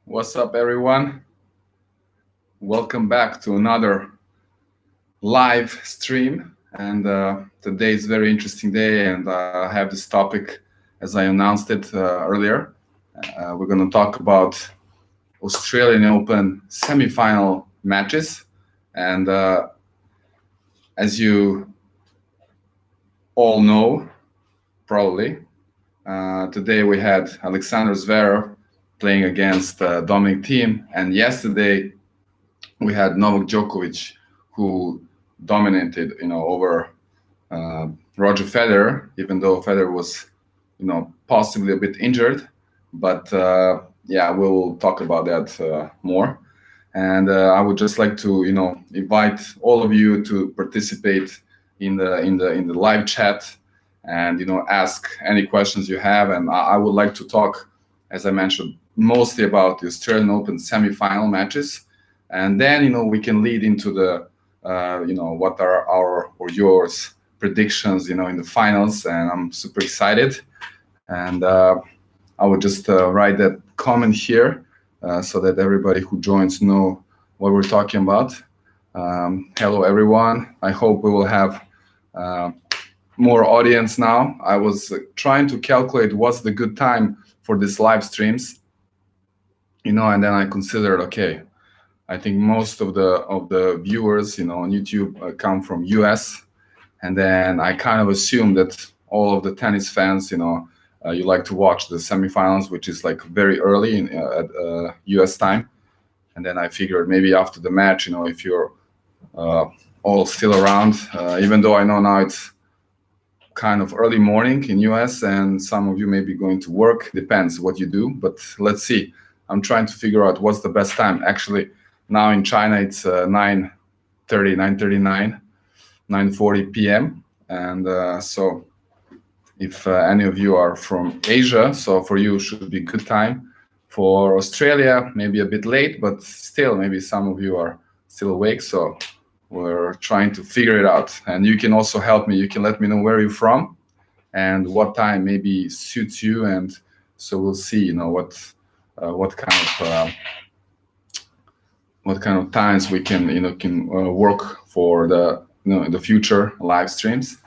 What's up, everyone? Welcome back to another live stream. And today is a very interesting day, and I have this topic as I announced it earlier. We're going to talk about Australian Open semifinal matches. And as you all know, probably, today we had Alexander Zverev playing against Dominic Thiem, and yesterday we had Novak Djokovic, who dominated, over Roger Federer, even though Federer was, possibly a bit injured. But yeah, we'll talk about that more. And I would just like to, invite all of you to participate in the live chat, and ask any questions you have. And I would like to talk, as I mentioned, mostly about the Australian Open semi-final matches, and then we can lead into the what are our or yours predictions in the finals. And I'm super excited, and I would just write that comment here so that everybody who joins know what we're talking about. Hello everyone, I hope we will have more audience now. I was trying to calculate what's the good time for these live streams, and then I considered, okay, I think most of the viewers, on YouTube come from US, and then I kind of assume that all of the tennis fans, you like to watch the semifinals, which is like very early at US time. And then I figured maybe after the match, if you're all still around, even though I know now it's kind of early morning in US, and some of you may be going to work, depends what you do, but let's see. I'm trying to figure out what's the best time. Actually, now in China, it's 9:39, 9:40 p.m. And so if any of you are from Asia, so for you should be good time. For Australia, maybe a bit late, but still maybe some of you are still awake. So we're trying to figure it out. And you can also help me. You can let me know where you're from and what time maybe suits you. And so we'll see, what kind of times we can work for the future live streams.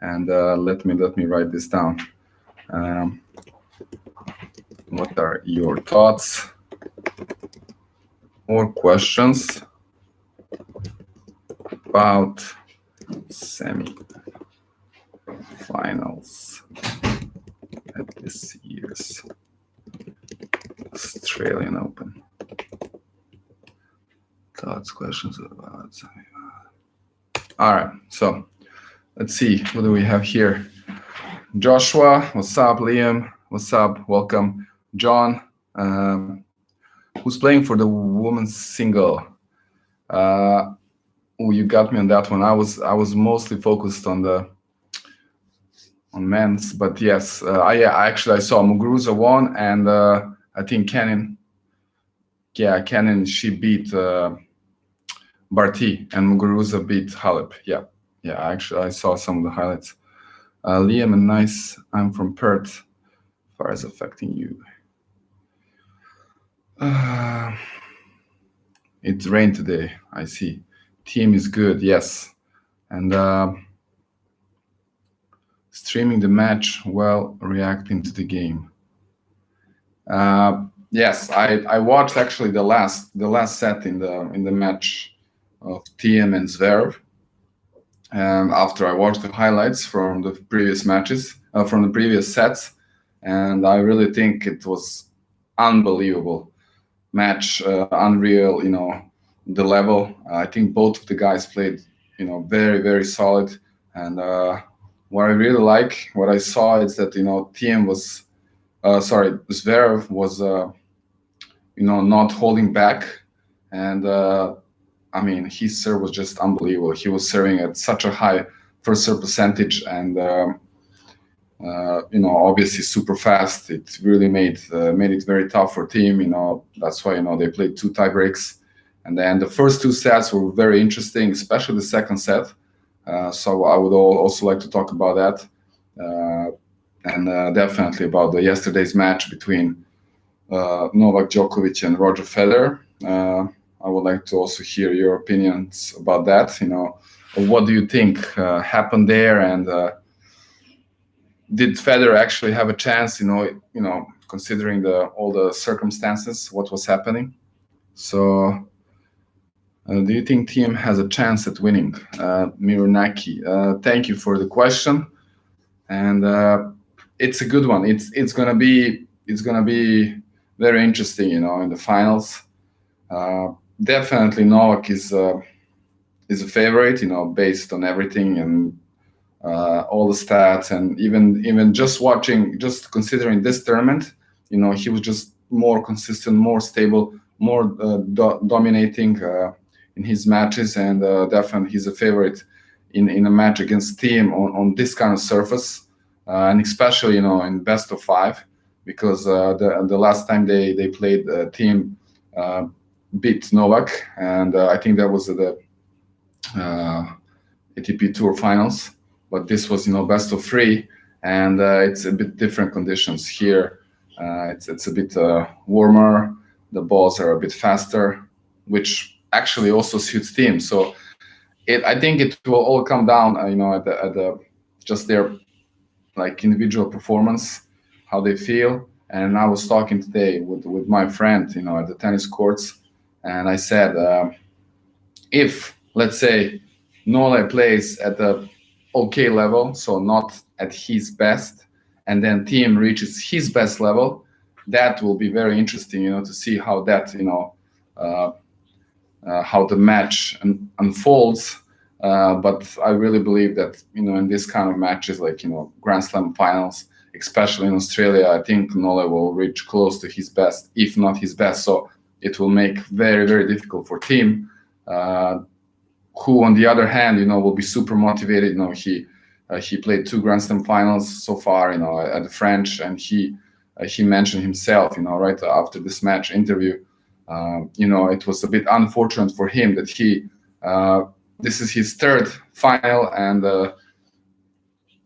And let me write this down. What are your thoughts or questions about semi-finals at this year's Australian Open? Thoughts, questions about semi-finals. All right, so let's see, what do we have here? Joshua, what's up? Liam, what's up? Welcome. John, who's playing for the women's single? You got me on that one. I was mostly focused on men's, but yes, I saw Muguruza won, and I think Kenin, she beat Barty, and Muguruza beat Halep. Yeah, actually I saw some of the highlights. Liam, and nice, I'm from Perth. Far as affecting you. It rained today, I see. Team is good, yes. And streaming the match while reacting to the game. Yes, I watched actually the last set in the match of Thiem and Zverev. And after I watched the highlights from the previous matches, from the previous sets, and I really think it was unbelievable match, unreal, the level. I think both of the guys played, very, very solid. And what I really like, what I saw is that, Zverev was, not holding back. And his serve was just unbelievable. He was serving at such a high first serve percentage, and obviously super fast. It really made it very tough for Thiem. That's why they played 2 tie breaks, and then the first 2 sets were very interesting, especially the second set. So I would also like to talk about that, and definitely about the yesterday's match between Novak Djokovic and Roger Federer. I would like to also hear your opinions about that. What do you think happened there, and did Federer actually have a chance? Considering all the circumstances, what was happening. So, do you think Thiem has a chance at winning? Mirunaki, thank you for the question, and it's a good one. It's gonna be very interesting, in the finals. Definitely Novak is a favorite, based on everything and all the stats, and even just considering this tournament, he was just more consistent, more stable, more dominating in his matches, and definitely he's a favorite in a match against Thiem on this kind of surface, and especially in best of 5, because the last time they played, Thiem beat Novak, and I think that was the ATP Tour Finals. But this was best of 3, and it's a bit different conditions here. It's a bit warmer. The balls are a bit faster, which actually also suits Thiem. So I think it will all come down, at the just their like individual performance, how they feel. And I was talking today with my friend, at the tennis courts, and I said, if let's say Nole plays at the okay level, so not at his best, and then Thiem reaches his best level, that will be very interesting, to see how that, how the match unfolds. But I really believe that, in this kind of matches, like, Grand Slam finals, especially in Australia, I think Nole will reach close to his best, if not his best. So it will make very, very difficult for Thiem, who, on the other hand, will be super motivated. He played 2 Grand Slam finals so far, at the French, and he mentioned himself, right after this match interview, it was a bit unfortunate for him that this is his 3rd final, and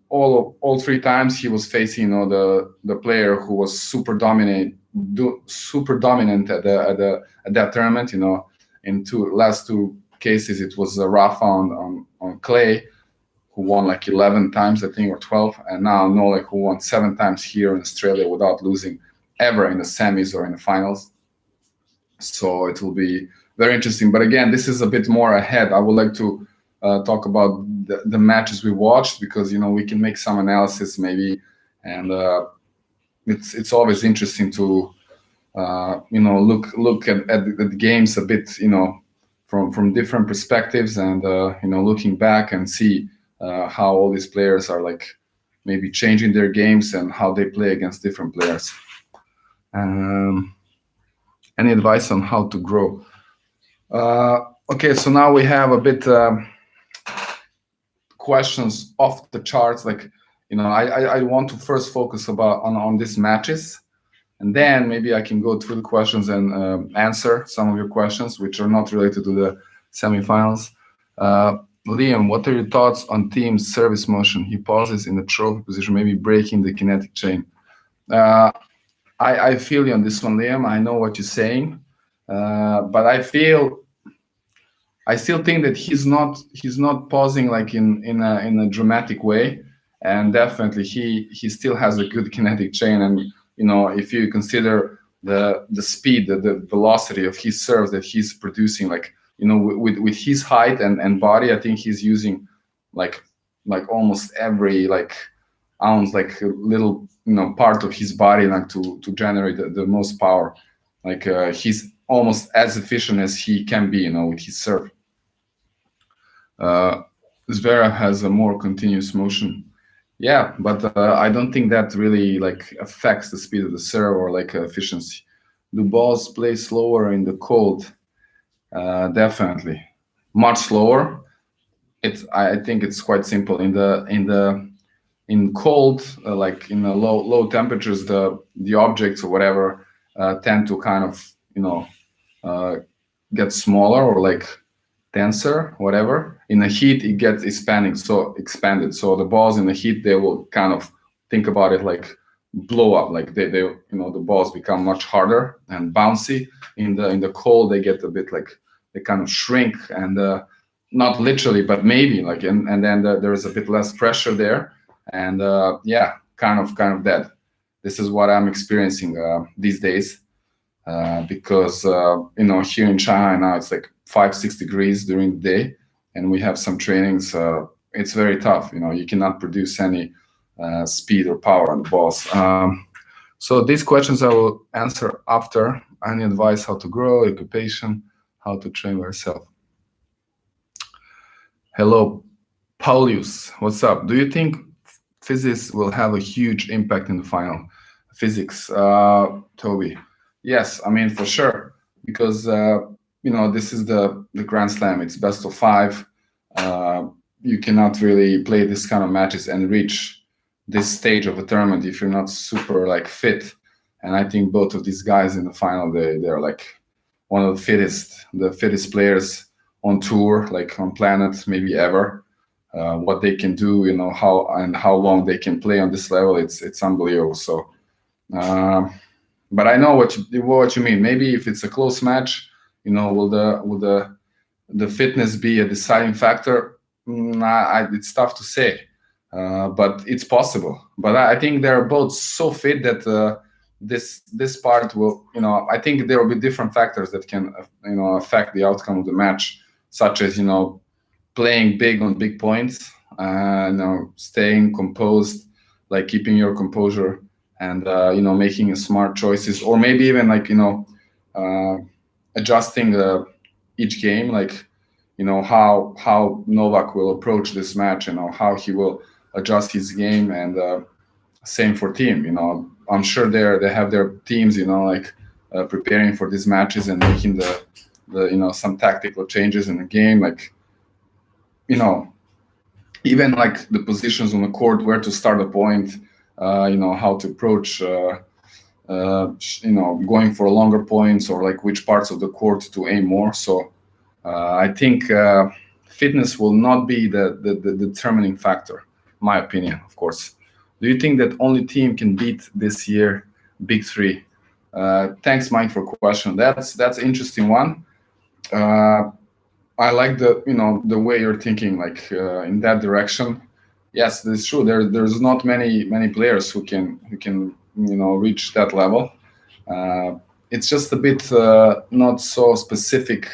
all 3 times he was facing, the player who was super dominant at that tournament. In last 2 cases, it was Rafa on clay, who won like 11 times, I think, or 12, and now Nole, who won 7 times here in Australia without losing ever in the semis or in the finals. So it will be very interesting. But again, this is a bit more ahead. I would like to talk about the matches we watched, because we can make some analysis maybe, and it's always interesting to look at the games a bit, from different perspectives, and looking back and see how all these players are like maybe changing their games and how they play against different players. Any advice on how to grow? Okay, so now we have a bit questions off the charts. Like, I want to first focus on these matches, and then maybe I can go through the questions and answer some of your questions, which are not related to the semifinals. Liam, what are your thoughts on Thiem's service motion? He pauses in the trophy position, maybe breaking the kinetic chain. I feel you on this one, Liam. I know what you're saying, but I still think that he's not pausing like in a dramatic way, and definitely he still has a good kinetic chain. And if you consider the speed, the velocity of his serves that he's producing, like, with his height and body, I think he's using like almost every like ounce, like a little part of his body, like to generate the most power. Like he's almost as efficient as he can be, with his serve. Zverev has a more continuous motion. Yeah, but I don't think that really like affects the speed of the serve or like efficiency. Do balls play slower in the cold? Definitely, much slower. I think it's quite simple. In cold, like in the low temperatures, the objects or whatever tend to kind of get smaller or like denser, whatever. In the heat, it gets expanded. So the balls in the heat, they will kind of think about it like blow up. Like they the balls become much harder and bouncy. In the cold, they get a bit like they kind of shrink, and not literally, but maybe like, and then there is a bit less pressure there, and yeah, kind of dead. This is what I'm experiencing these days, because here in China now it's like 5-6 degrees during the day, and we have some trainings. It's very tough. You cannot produce any speed or power on the balls. So these questions I will answer after. Any advice how to grow, occupation, how to train yourself? Hello, Paulius. What's up? Do you think physics will have a huge impact in the final? Physics, Toby. Yes, I mean for sure, because this is the Grand Slam. It's best of 5. You cannot really play this kind of matches and reach this stage of a tournament if you're not super like fit. And I think both of these guys in the final, they're like one of the fittest players on tour, like on planet, maybe ever. What they can do, how long they can play on this level, it's unbelievable. So, but I know what you mean. Maybe if it's a close match, will the fitness be a deciding factor? It's tough to say, but it's possible. But I think they're both so fit that this part will, I think there will be different factors that can, affect the outcome of the match, such as, playing big on big points, staying composed, like keeping your composure, and making smart choices, or maybe even like adjusting each game, like how Novak will approach this match, how he will adjust his game, and same for Thiem. I'm sure they have their teams, preparing for these matches and making the some tactical changes in the game, like even like the positions on the court, where to start a point, how to approach, going for longer points, or like which parts of the court to aim more. So I think fitness will not be the determining factor, my opinion, of course. Do you think that only Thiem can beat this year Big Three? Thanks, Mike, for question. That's an interesting one. I like the way you're thinking, like in that direction. Yes, it's true. There's not many players who can reach that level. It's just a bit not so specifically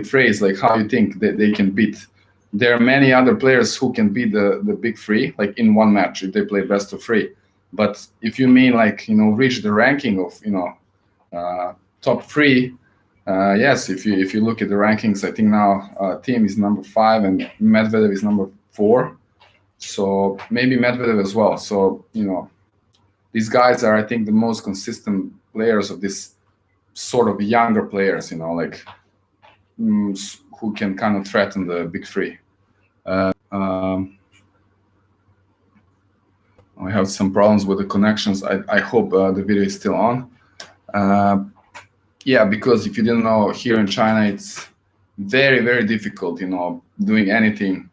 phrased, like how you think that they can beat. There are many other players who can beat the Big Three, like in one match if they play best of 3. But if you mean like reach the ranking of top 3. Yes, if you look at the rankings, I think now Thiem is number 5 and Medvedev is number 4. So maybe Medvedev as well. So these guys are, I think, the most consistent players of this sort of younger players. Like who can kind of threaten the Big Three. I have some problems with the connections. I hope the video is still on. Yeah, because if you didn't know, here in China, it's very, very difficult, doing anything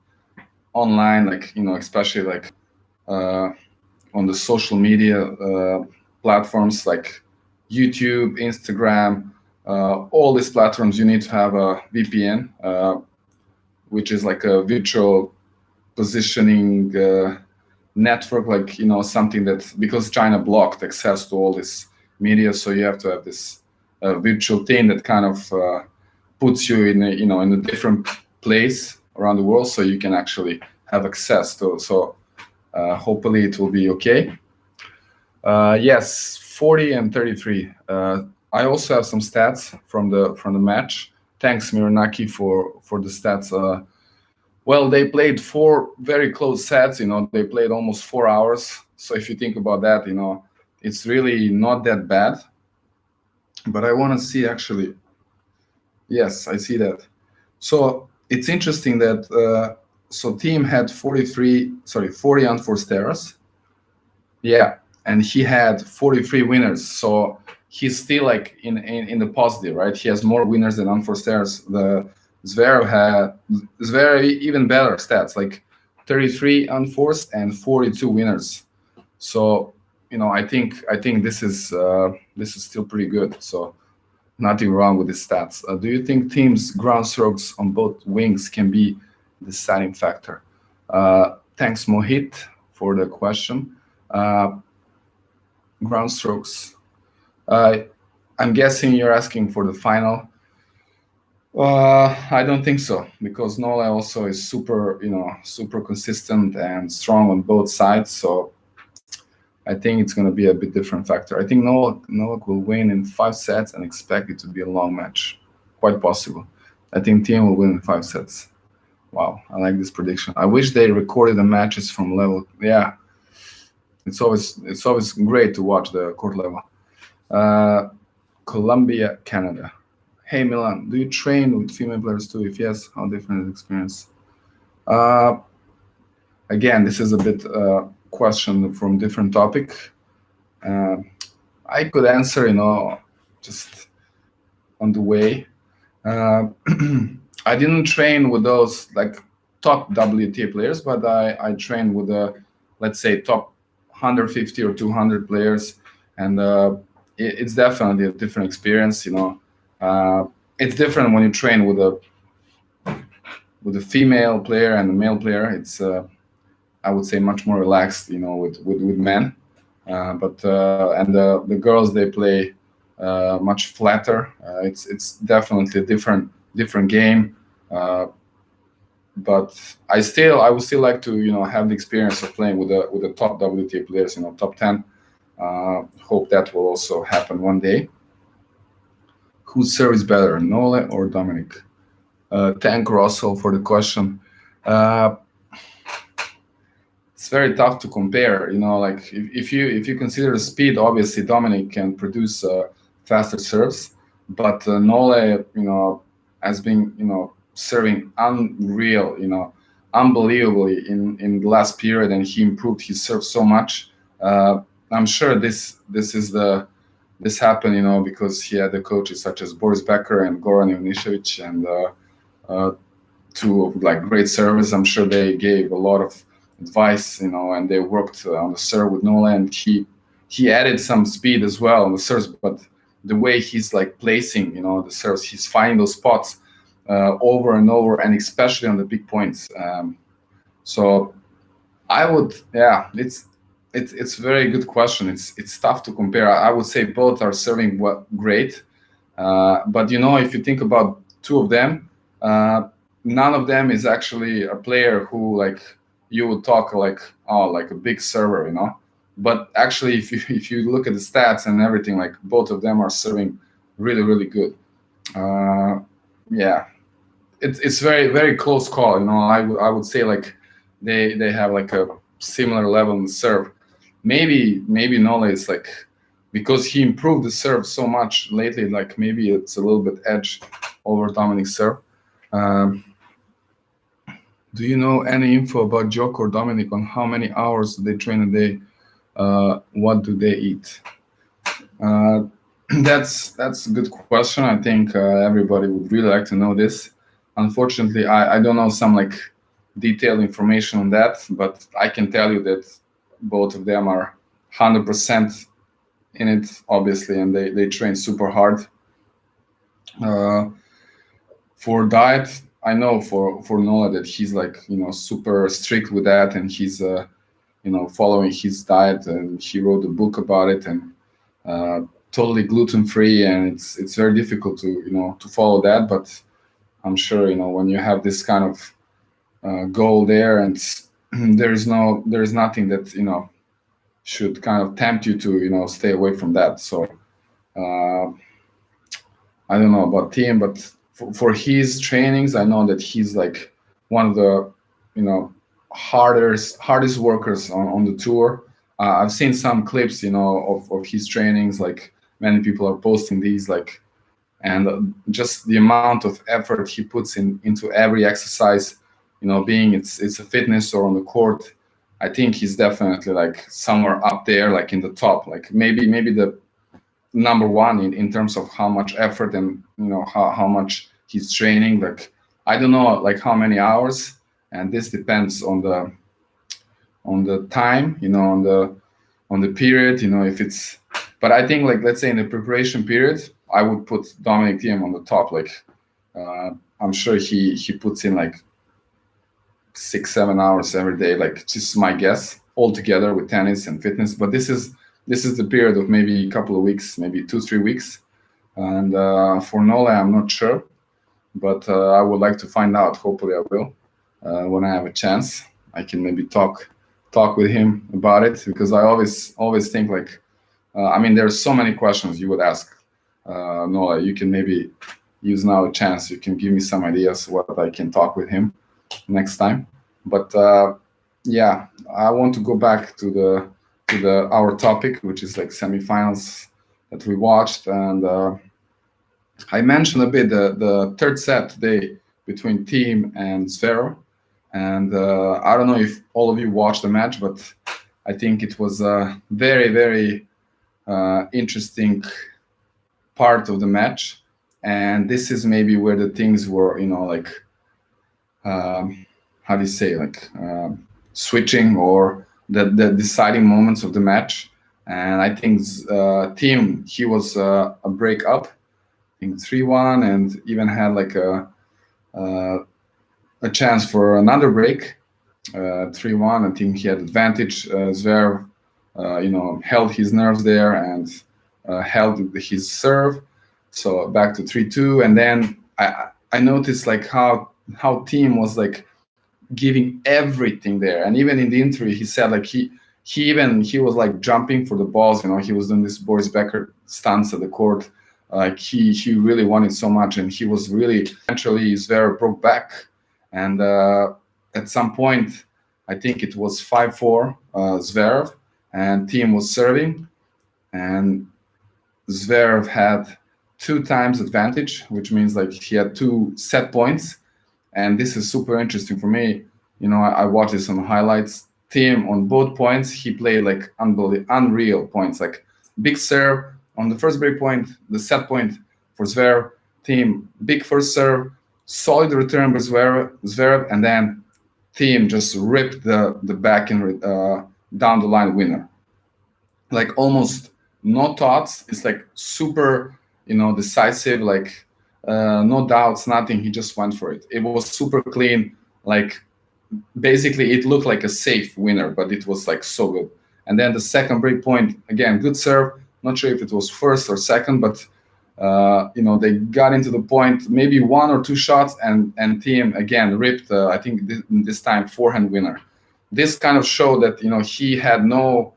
online, like, especially like on the social media platforms like YouTube, Instagram, all these platforms, you need to have a VPN, which is like a virtual positioning network, like, something that, because China blocked access to all this media, so you have to have this virtual thing that kind of puts you in a different place around the world, so you can actually have access to. So hopefully it will be okay. Yes, 40 and 33. I also have some stats from the match. Thanks, Miranaki, for the stats. Well, they played 4 very close sets. They played almost 4 hours. So if you think about that, it's really not that bad. But I want to see actually. Yes, I see that. So it's interesting that so Thiem had 40 unforced errors. Yeah, and he had 43 winners. So he's still like in the positive, right? He has more winners than unforced errors. The Zverev had even better stats, like 33 unforced and 42 winners. So I think this is still pretty good. So nothing wrong with the stats. Do you think teams' ground strokes on both wings can be the deciding factor? Thanks, Mohit, for the question. Uh, Ground strokes. Uh, I'm guessing you're asking for the final. I don't think so, because Nola also is super consistent and strong on both sides. So I think it's going to be a bit different factor. I think Novak will win in 5 sets and expect it to be a long match. Quite possible. I think Thiem will win in 5 sets. Wow, I like this prediction. I wish they recorded the matches from level. Yeah, it's always great to watch the court level. Uh, Colombia, Canada. Hey Milan, do you train with female players too? If yes, how different is the experience? Uh, Again, this is a bit question from different topic. Uh, I could answer, just on the way. Uh, I didn't train with those like top WTA players, but I trained with let's say top 150 or 200 players, and it's definitely a different experience. It's different when you train with a female player and a male player. It's I would say much more relaxed, with men. But the girls, they play much flatter. It's definitely a different game. Uh, but I would still like to have the experience of playing with the top WTA players, top 10. Hope that will also happen one day. Whose serve is better, Nole or Dominic? Thank Russell for the question. Uh, it's very tough to compare. Like if you consider the speed, obviously Dominic can produce faster serves, but Nole, has been serving unreal, unbelievably in the last period, and he improved his serve so much. I'm sure this happened, because he had the coaches such as Boris Becker and Goran Ivanišević, and two of like great servers. I'm sure they gave a lot of advice, and they worked on the serve with Nola, and he added some speed as well on the serves. But the way he's like placing, the serves, he's finding those spots over and over, and especially on the big points. So I would, yeah, it's a very good question. It's tough to compare. I would say both are serving great, but if you think about two of them, none of them is actually a player who like you would talk like, oh, like a big server, But actually, if you look at the stats and everything, like both of them are serving really really good. Yeah, it's very very close call. I would say like they have like a similar level in the serve. Maybe Nola is like, because he improved the serve so much lately, like maybe it's a little bit edge over Dominic's serve. Um, do you know any info about Joko or Dominic on how many hours do they train a day? What do they eat? Uh, that's a good question. I think everybody would really like to know this. Unfortunately, I don't know some like detailed information on that, but I can tell you that both of them are 100% in it, obviously, and they train super hard. For diet, I know for Nola that he's like super strict with that, and he's following his diet, and he wrote a book about it, and totally gluten free, and it's very difficult to follow that. But I'm sure when you have this kind of goal there, and there is nothing that should kind of tempt you to stay away from that. So I don't know about Thiem, but for his trainings, I know that he's like one of the hardest workers on the tour. I've seen some clips of his trainings, like many people are posting these, like, and just the amount of effort he puts into every exercise, being it's a fitness or on the court. I think he's definitely like somewhere up there, like in the top, like maybe the number one in terms of how much effort and how much he's training. Like I don't know like how many hours, and this depends on the time, on the on the period, if it's. But I think, like, let's say in the preparation period, I would put Dominic Thiem on the top. Like, I'm sure he puts in like 6-7 hours every day. Like, just my guess, all together with tennis and fitness. But this is the period of maybe a couple of weeks, maybe 2-3 weeks. And for Nole, I'm not sure, but I would like to find out. Hopefully, I will when I have a chance. I can maybe talk with him about it, because I always think like, I mean, there's so many questions you would ask Nola. You can maybe use now a chance. You can give me some ideas what I can talk with him next time. But yeah, I want to go back to our topic, which is like semifinals that we watched, and I mentioned a bit the third set today between Thiem and Zverev, and I don't know if all of you watched the match, but I think it was a very, very interesting part of the match. And this is maybe where the things were, like, how do you say, like, switching, or the deciding moments of the match. And I think Thiem, he was a break up, I think 3-1, and even had like a chance for another break, 3-1. I think he had advantage. Zverev, held his nerves there and held his serve. So back to 3-2, and then I noticed like how Thiem was like giving everything there, and even in the interview he said like he was like jumping for the balls. He was doing this Boris Becker stance at the court. Like he really wanted so much, and he was really. Eventually Zverev broke back, and at some point I think it was 5-4 Zverev, and Thiem was serving, and Zverev had 2 times advantage, which means like he had 2 set points. And this is super interesting for me. I watched this on highlights. Thiem on both points, he played like unreal points, like big serve on the first break point, the set point for Zverev. Thiem, big first serve, solid return by Zverev, and then Thiem just ripped the backhand down the line winner. Like almost no thoughts. It's like super, decisive, like no doubts, nothing. He just went for it. It was super clean. Like basically it looked like a safe winner, but it was like so good. And then the second break point, again, good serve. Not sure if it was first or second, but they got into the point, maybe 1 or 2 shots, and Thiem again ripped, I think this time forehand winner. This kind of showed that he had no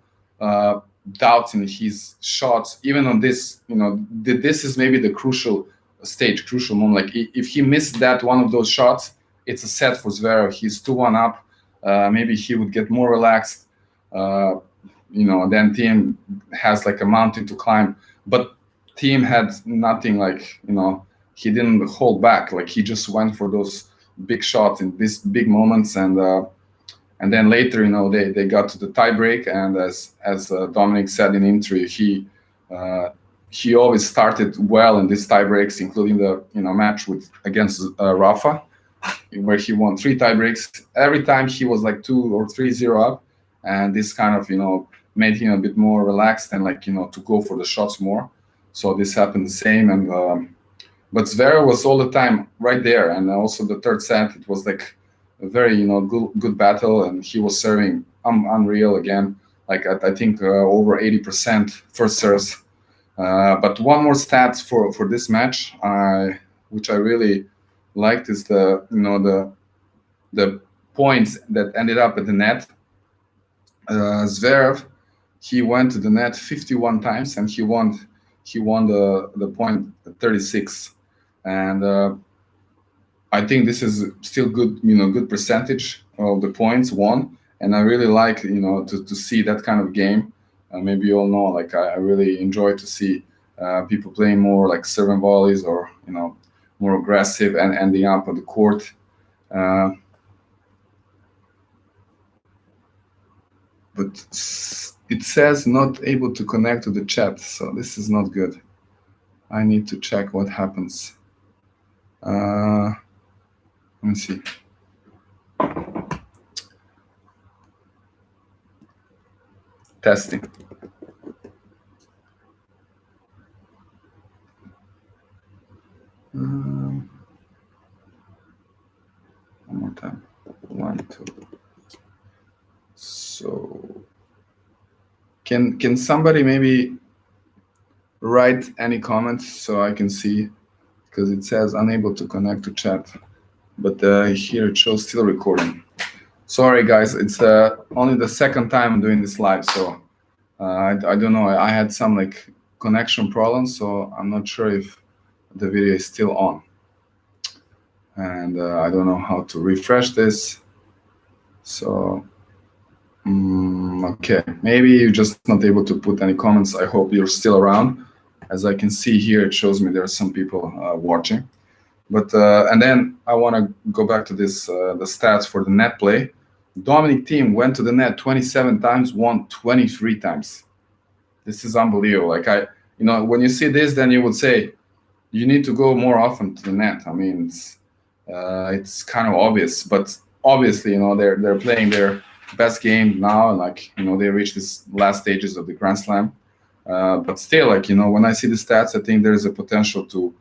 doubts in his shots, even on this. This is maybe the crucial stage, crucial moment. Like if he missed that one of those shots, it's a set for Zverev. He's 2-1 up. Maybe he would get more relaxed. Then Thiem has like a mountain to climb, but Thiem had nothing. Like he didn't hold back. Like he just went for those big shots in these big moments, and then later, they got to the tie break, and as Dominic said in the interview, he always started well in these tie breaks, including the match against Rafa, where he won 3 tie breaks. Every time he was like 2 or 3-0 up, and this kind of made him a bit more relaxed and like to go for the shots more. So this happened the same, and but Zverev was all the time right there, and also the third set, it was like a very good battle, and he was serving unreal again. Like I think over 80% first serves. But one more stats for this match, which I really liked, is the points that ended up at the net. Zverev, he went to the net 51 times, and he won the point 36, and I think this is still good, good percentage of the points won, and I really like, to see that kind of game. Maybe you all know, like I really enjoy to see people playing more like serve and volleys, or more aggressive and ending up on the court. But it says not able to connect to the chat, so this is not good. I need to check what happens. Let me see. Testing. One more time. 1, 2. So can somebody maybe write any comments so I can see, because it says unable to connect to chat, but here it shows still recording. Sorry guys, it's only the second time I'm doing this live, so I don't know. I had some like connection problems, so I'm not sure if the video is still on, and I don't know how to refresh this. So okay, maybe you're just not able to put any comments. I hope you're still around. As I can see here, it shows me there are some people watching. But and then I want to go back to this the stats for the net play. Dominic Thiem went to the net 27 times, won 23 times. This is unbelievable. Like when you see this, then you would say you need to go more often to the net. I mean, it's kind of obvious, but obviously, they're playing their best game now, and they reach this last stages of the Grand Slam. But still, when I see the stats, I think there's a potential to,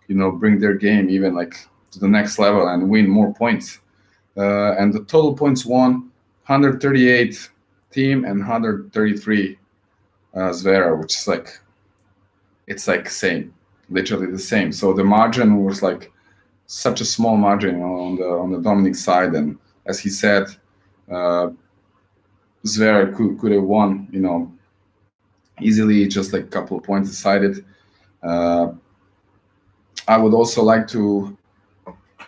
bring their game even to the next level and win more points. And the total points won 138 Thiem and 133 Zverev, which is it's same, literally the same. So the margin was such a small margin on the Dominic side, and as he said, Zverev could have won, easily, just a couple of points decided. I would also like to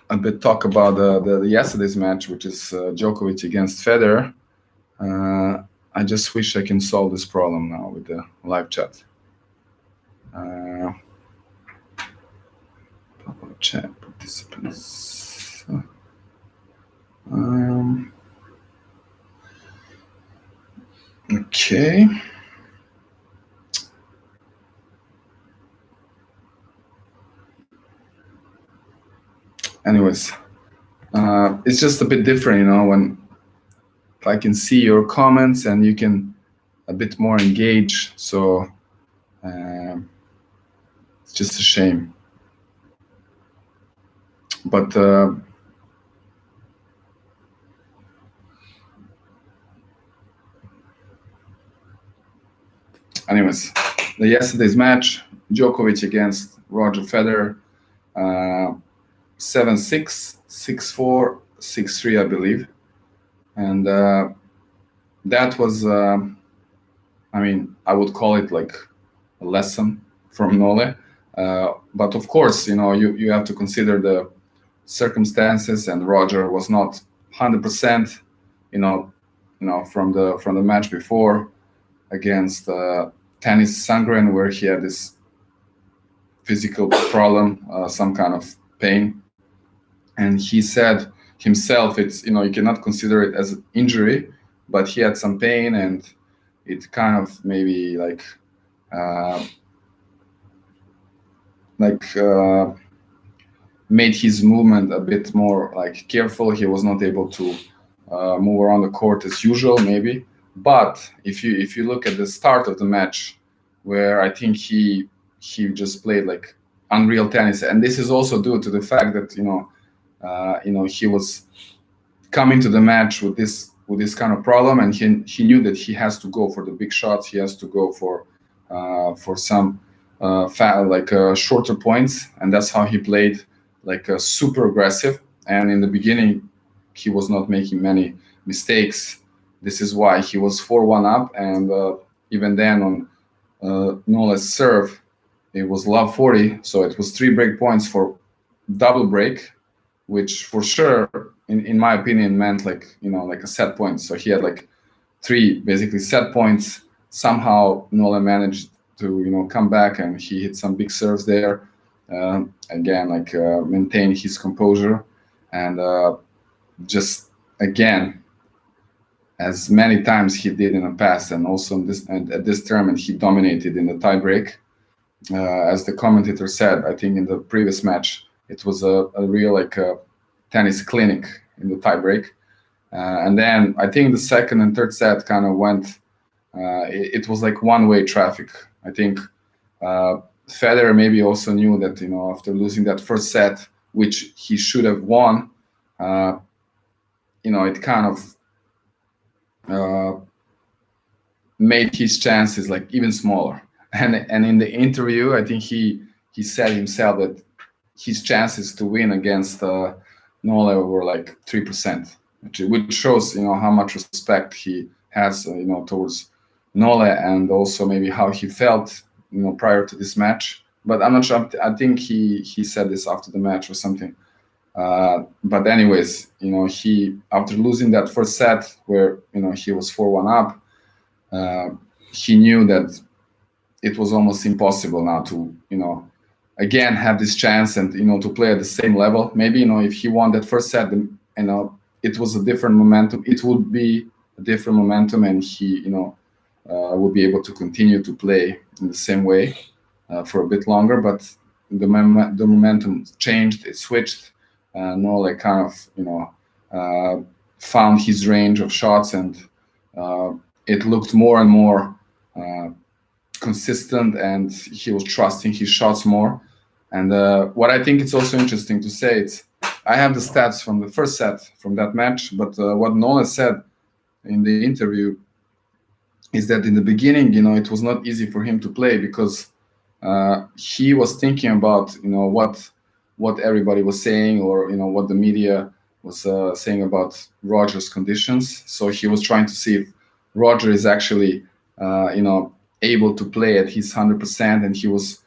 a bit talk about the yesterday's match, which is Djokovic against Federer. I just wish I can solve this problem now with the live chat. Chat participants. Okay. Anyways, it's just a bit different, when I can see your comments and you can a bit more engage. So it's just a shame. But anyways, the yesterday's match, Djokovic against Roger Federer, 7-6, 6-4, 6-3, I believe. And that was, I would call it a lesson from Nole. But of course, you have to consider the circumstances, and Roger was not 100%, from the match before against Tennis Sangren, where he had this physical problem, some kind of pain, and he said himself, it's you cannot consider it as an injury, but he had some pain, and it kind of maybe made his movement a bit more careful. He was not able to move around the court as usual, maybe. But if you look at the start of the match, where I think he just played unreal tennis, and this is also due to the fact that he was coming to the match with this kind of problem, and he knew that he has to go for the big shots. He has to go for some shorter points, and that's how he played, super aggressive. And in the beginning, he was not making many mistakes. This is why he was 4-1 up, and even then on Nole's serve, it was love 40, so it was 3 break points for double break, which for sure, in my opinion, meant a set point. So he had 3 basically set points. Somehow Nole managed to come back, and he hit some big serves there. Again, maintain his composure, and just again, as many times he did in the past, and also at this tournament, he dominated in the tiebreak. As the commentator said, I think in the previous match, it was a real tennis clinic in the tiebreak. And then I think the second and third set kind of went it was like one-way traffic. I think Federer maybe also knew that, after losing that first set, which he should have won, it kind of made his chances like even smaller. And in the interview, I think he said himself that his chances to win against Nole were like 3%, which shows how much respect he has towards Nole, and also maybe how he felt prior to this match. But I'm not sure. I think he said this after the match or something. But anyways, he, after losing that first set where he was 4-1 up, he knew that it was almost impossible now to again have this chance and to play at the same level. Maybe if he won that first set, it was a different momentum. It would be a different momentum, and he would be able to continue to play in the same way for a bit longer. But the momentum changed. It switched. Nole kind of found his range of shots, and it looked more and more consistent, and he was trusting his shots more. And what I think it's also interesting to say, I have the stats from the first set from that match, but what Nole said in the interview is that in the beginning, it was not easy for him to play because he was thinking about what everybody was saying, or what the media was saying about Roger's conditions. So he was trying to see if Roger is actually able to play at his 100%, and he was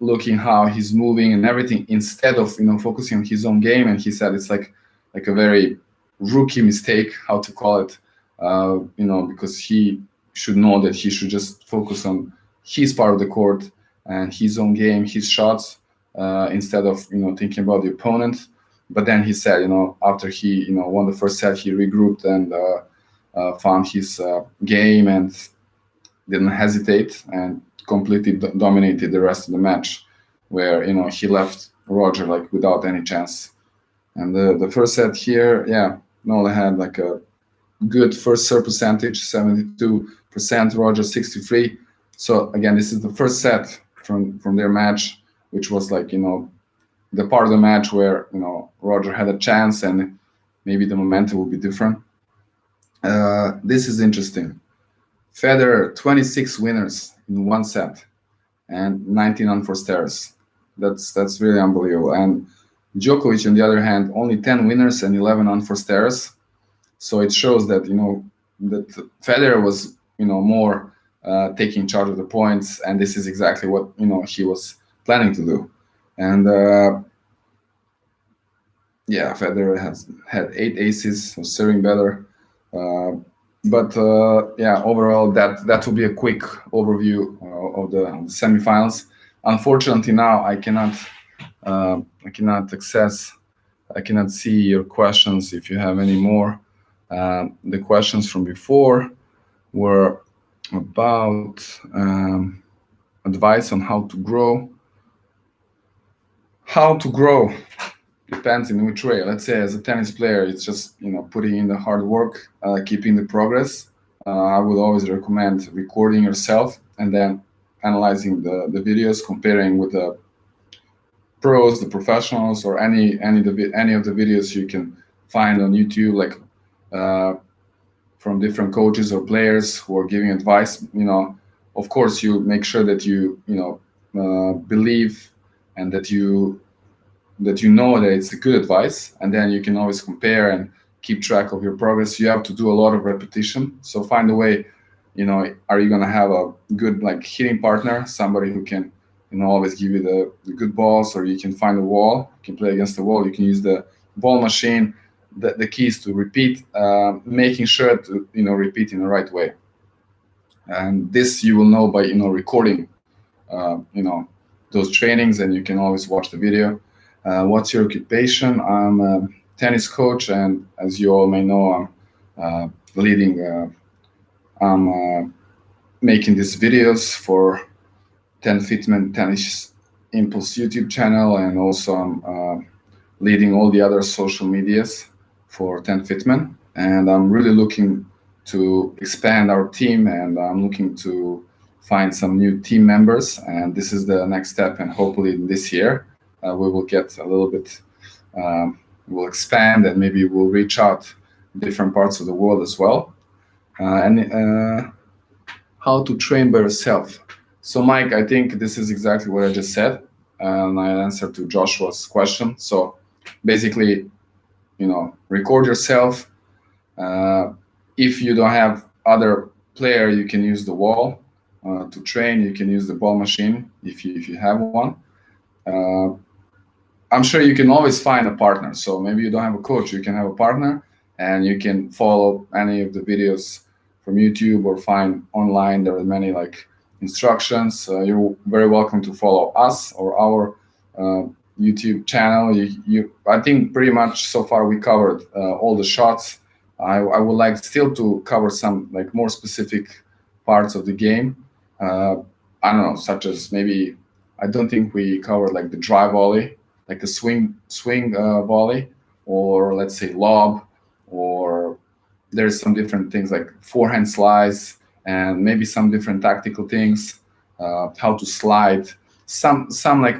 looking how he's moving and everything, instead of focusing on his own game. And he said it's like a very rookie mistake, how to call it, because he should know that he should just focus on his part of the court and his own game, his shots, instead of thinking about the opponent. But then he said, after he won the first set, he regrouped and found his game and didn't hesitate, and completely dominated the rest of the match, where he left Roger like without any chance. And the first set here, Nole had like a good first serve percentage, 72%, Roger 63. So again, this is the first set from their match, which was like the part of the match where Roger had a chance, and maybe the momentum will be different. This is interesting. Federer 26 winners in one set and 19 unforced errors. That's really unbelievable. And Djokovic, on the other hand, only 10 winners and 11 unforced errors. So it shows that that Federer was more taking charge of the points, and this is exactly what he was planning to do. And Federer has had 8 aces, was serving better. But overall, that will be a quick overview of the semifinals. Unfortunately, now I cannot see your questions if you have any more. The questions from before were about advice on how to grow. How to grow depends in which way. Let's say as a tennis player, it's just putting in the hard work, keeping the progress. I would always recommend recording yourself and then analyzing the videos, comparing with the pros, the professionals, or any of the videos you can find on YouTube, like from different coaches or players who are giving advice. Of course, you make sure that you believe, and that you know that it's a good advice, and then you can always compare and keep track of your progress. You have to do a lot of repetition. So find a way, are you going to have a good hitting partner, somebody who can always give you the good balls, or you can find a wall, you can play against the wall, you can use the ball machine. The key is to repeat, making sure to repeat in the right way. And this you will know by recording those trainings, and you can always watch the video. What's your occupation? I'm a tennis coach, and as you all may know, I'm I'm making these videos for TENFITMEN Tennis Impulse YouTube channel, and also I'm leading all the other social medias for TENFITMEN. And I'm really looking to expand our team, and I'm looking to find some new team members. And this is the next step. And hopefully this year we will get a little bit, we'll expand, and maybe we'll reach out different parts of the world as well. And how to train by yourself. So Mike, I think this is exactly what I just said, and I answered to Joshua's question. So basically, record yourself. If you don't have other player, you can use the wall to train. You can use the ball machine if you have one. I'm sure you can always find a partner. So maybe you don't have a coach, you can have a partner, and you can follow any of the videos from YouTube or find online. There are many instructions. You're very welcome to follow us or our YouTube channel. I think pretty much so far we covered all the shots. I would like still to cover some more specific parts of the game. I don't know, such as maybe, I don't think we covered the drive volley, like a swing volley, or let's say lob, or there's some different things like forehand slice, and maybe some different tactical things, how to slide, some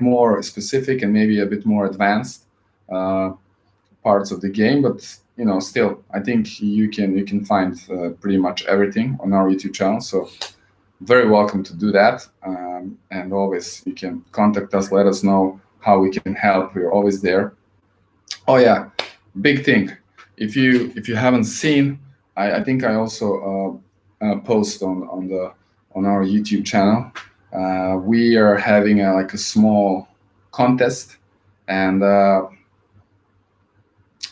more specific and maybe a bit more advanced parts of the game. But still, I think you can find pretty much everything on our YouTube channel. So very welcome to do that, and always you can contact us, let us know how we can help. We're always there. Oh yeah, big thing. If you haven't seen, I think I also post on our YouTube channel. We are having a small contest, and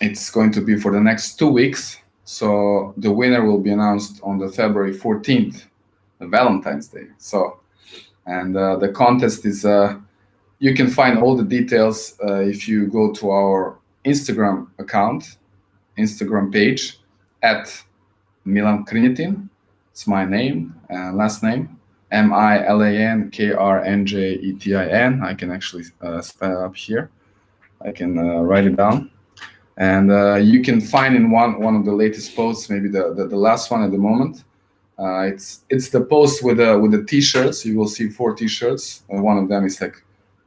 it's going to be for the next 2 weeks. So the winner will be announced on the February 14th, Valentine's Day. So, and the contest is, you can find all the details if you go to our Instagram account, Instagram page at Milan Krnjetin. It's my name and last name, MILANKRNJETIN. I can actually spell it up here. I can write it down. And you can find in one of the latest posts, maybe the last one at the moment. It's the post with the t-shirts. You will see 4 t-shirts. One of them is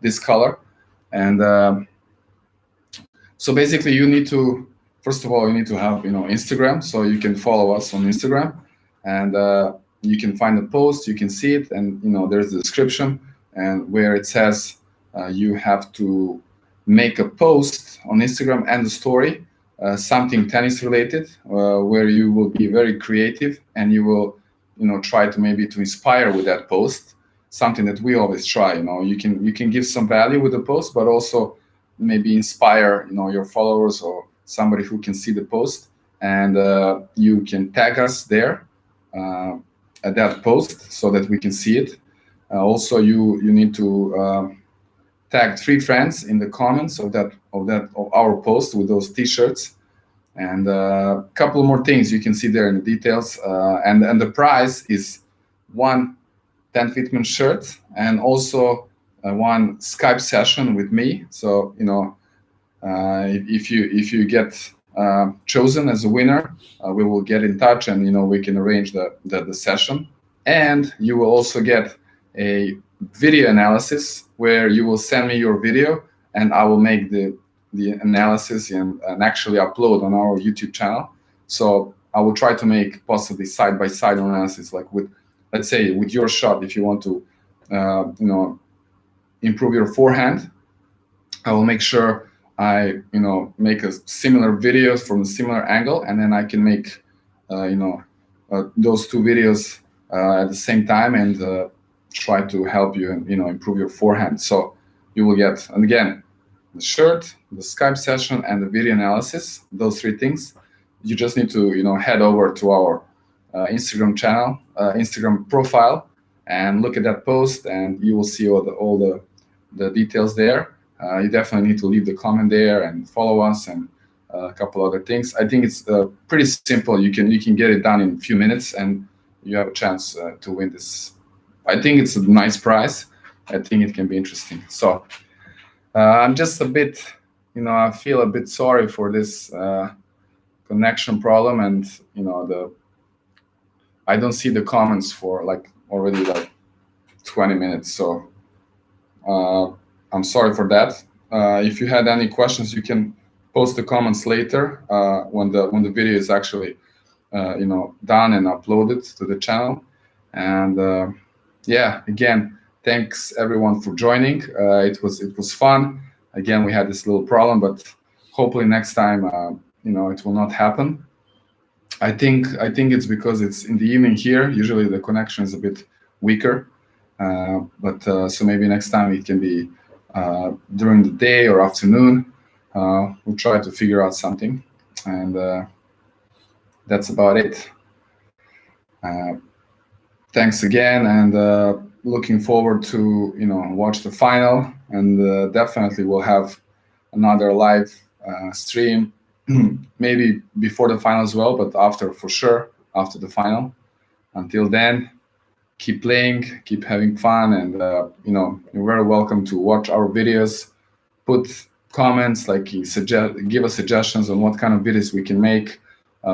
this color, and so basically you need to, first of all, you need to have Instagram, so you can follow us on Instagram, and you can find the post, you can see it, and there's the description, and where it says you have to make a post on Instagram and the story, something tennis related, where you will be very creative, and you will try to maybe to inspire with that post, something that we always try. You can give some value with the post, but also maybe inspire your followers or somebody who can see the post, and you can tag us there at that post so that we can see it. Also, you need to tag 3 friends in the comments of our post with those t-shirts, and a couple more things you can see there in the details, and the prize is 1 TENFITMEN shirt, and also 1 Skype session with me. So if you get chosen as a winner, we will get in touch, and we can arrange the session, and you will also get a video analysis where you will send me your video, and I will make the analysis and actually upload on our YouTube channel. So I will try to make possibly side-by-side analysis, like with, let's say, with your shot. If you want to improve your forehand, I will make sure I make a similar videos from a similar angle, and then I can make those 2 videos at the same time, and try to help you improve your forehand. So you will get, and again, the shirt, the Skype session, and the video analysis, those 3 things. You just need to head over to our Instagram channel, Instagram profile, and look at that post, and you will see all the details there. You definitely need to leave the comment there and follow us, and a couple other things. I think it's pretty simple. You can get it done in a few minutes, and you have a chance to win this. I think it's a nice prize. I think it can be interesting. So I'm just a bit, I feel a bit sorry for this connection problem, and I don't see the comments for like already like 20 minutes. So I'm sorry for that. If you had any questions, you can post the comments later when the video is actually done and uploaded to the channel. And yeah, again, thanks everyone for joining. It was fun. Again, we had this little problem, but hopefully next time it will not happen. I think it's because it's in the evening here. Usually the connection is a bit weaker, but so maybe next time it can be during the day or afternoon. We'll try to figure out something, and that's about it. Thanks again, and looking forward to watch the final, and definitely we'll have another live stream, maybe before the final as well, but after, for sure, after the final. Until then, keep playing, keep having fun, and you're very welcome to watch our videos. Put comments, like give us suggestions on what kind of videos we can make.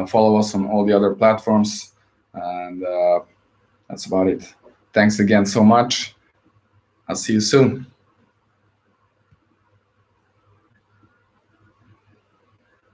Follow us on all the other platforms, and that's about it. Thanks again so much. I'll see you soon.